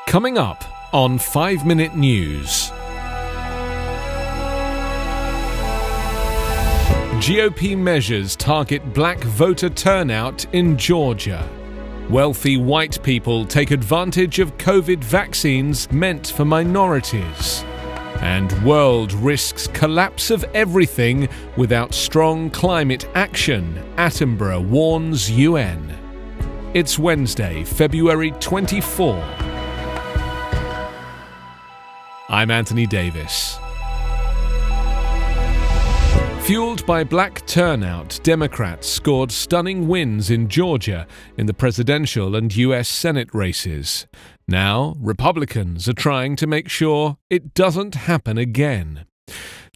Coming up on 5 Minute News. GOP measures target black voter turnout in Georgia. Wealthy white people take advantage of COVID vaccines meant for minorities. And world risks collapse of everything without strong climate action, Attenborough warns UN. It's Wednesday, February 24. I'm Anthony Davis. Fueled by black turnout, Democrats scored stunning wins in Georgia in the presidential and U.S. Senate races. Now, Republicans are trying to make sure it doesn't happen again.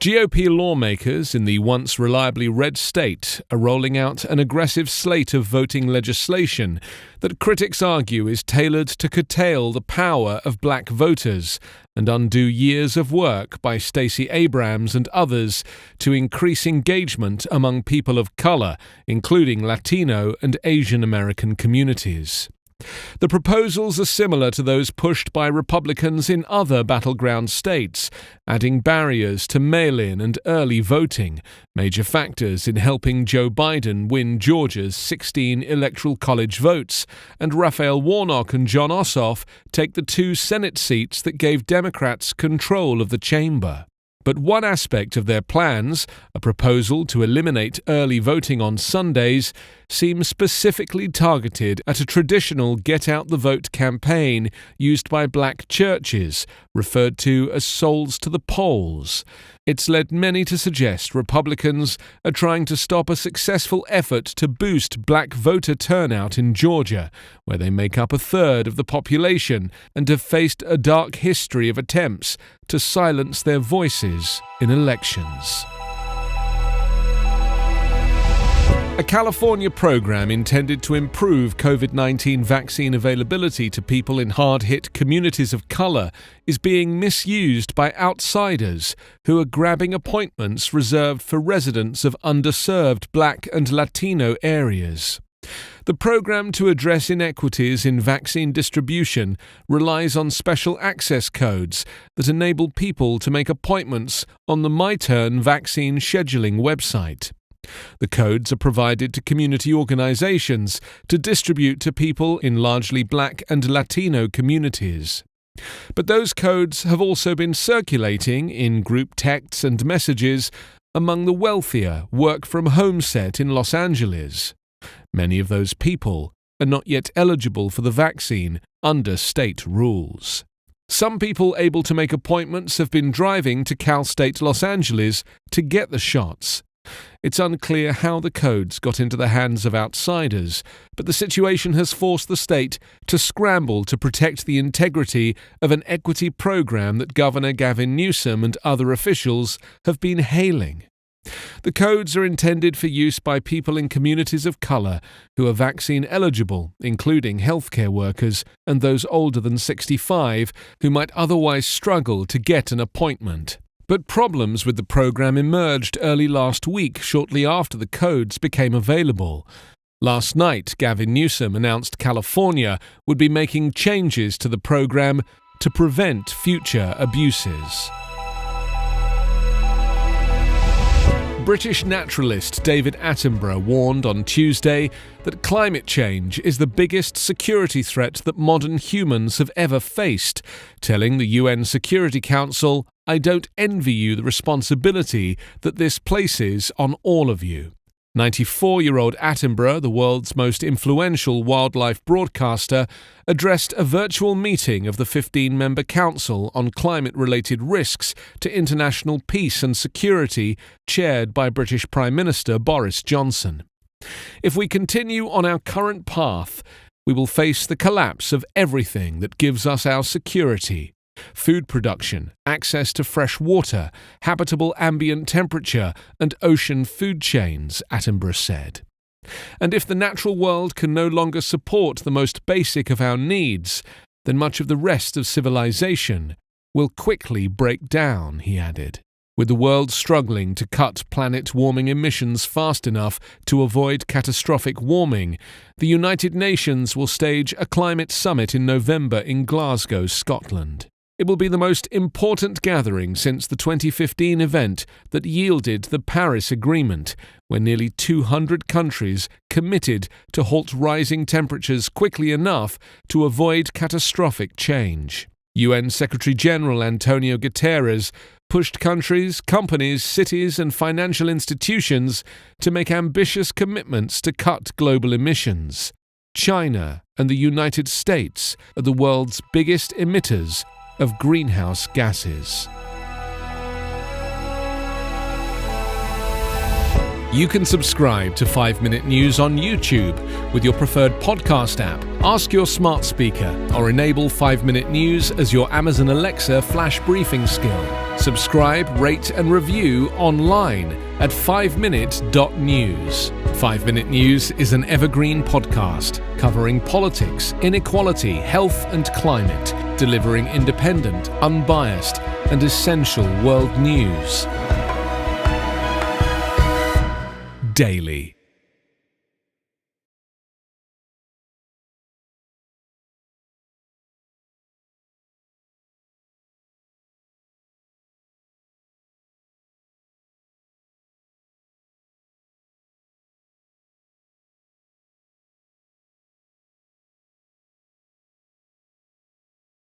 GOP lawmakers in the once reliably red state are rolling out an aggressive slate of voting legislation that critics argue is tailored to curtail the power of black voters and undo years of work by Stacey Abrams and others to increase engagement among people of color, including Latino and Asian American communities. The proposals are similar to those pushed by Republicans in other battleground states, adding barriers to mail-in and early voting, major factors in helping Joe Biden win Georgia's 16 electoral college votes, and Raphael Warnock and Jon Ossoff take the 2 Senate seats that gave Democrats control of the chamber. But one aspect of their plans, a proposal to eliminate early voting on Sundays, seems specifically targeted at a traditional get-out-the-vote campaign used by black churches, referred to as souls to the polls. It's led many to suggest Republicans are trying to stop a successful effort to boost black voter turnout in Georgia, where they make up a third of the population and have faced a dark history of attempts to silence their voices in elections. A California program intended to improve COVID-19 vaccine availability to people in hard-hit communities of color is being misused by outsiders who are grabbing appointments reserved for residents of underserved Black and Latino areas. The program to address inequities in vaccine distribution relies on special access codes that enable people to make appointments on the MyTurn vaccine scheduling website. The codes are provided to community organizations to distribute to people in largely Black and Latino communities. But those codes have also been circulating in group texts and messages among the wealthier work-from-home set in Los Angeles. Many of those people are not yet eligible for the vaccine under state rules. Some people able to make appointments have been driving to Cal State Los Angeles to get the shots. It's unclear how the codes got into the hands of outsiders, but the situation has forced the state to scramble to protect the integrity of an equity program that Governor Gavin Newsom and other officials have been hailing. The codes are intended for use by people in communities of color who are vaccine eligible, including healthcare workers and those older than 65 who might otherwise struggle to get an appointment. But problems with the program emerged early last week, shortly after the codes became available. Last night, Gavin Newsom announced California would be making changes to the program to prevent future abuses. British naturalist David Attenborough warned on Tuesday that climate change is the biggest security threat that modern humans have ever faced, telling the UN Security Council, "I don't envy you the responsibility that this places on all of you." 94-year-old Attenborough, the world's most influential wildlife broadcaster, addressed a virtual meeting of the 15-member Council on Climate-Related Risks to International Peace and Security, chaired by British Prime Minister Boris Johnson. "If we continue on our current path, we will face the collapse of everything that gives us our security. Food production, access to fresh water, habitable ambient temperature, and ocean food chains," Attenborough said. "And if the natural world can no longer support the most basic of our needs, then much of the rest of civilization will quickly break down," he added. With the world struggling to cut planet-warming emissions fast enough to avoid catastrophic warming, the United Nations will stage a climate summit in November in Glasgow, Scotland. It will be the most important gathering since the 2015 event that yielded the Paris Agreement, where nearly 200 countries committed to halt rising temperatures quickly enough to avoid catastrophic change. UN Secretary-General Antonio Guterres pushed countries, companies, cities and financial institutions to make ambitious commitments to cut global emissions. China and the United States are the world's biggest emitters of greenhouse gases. You can subscribe to 5 Minute News on YouTube with your preferred podcast app. Ask your smart speaker or enable 5 Minute News as your Amazon Alexa flash briefing skill. Subscribe, rate and review online at 5minute.news. 5 Minute News is an Evergreen Podcast covering politics, inequality, health and climate, delivering independent, unbiased and essential world news daily.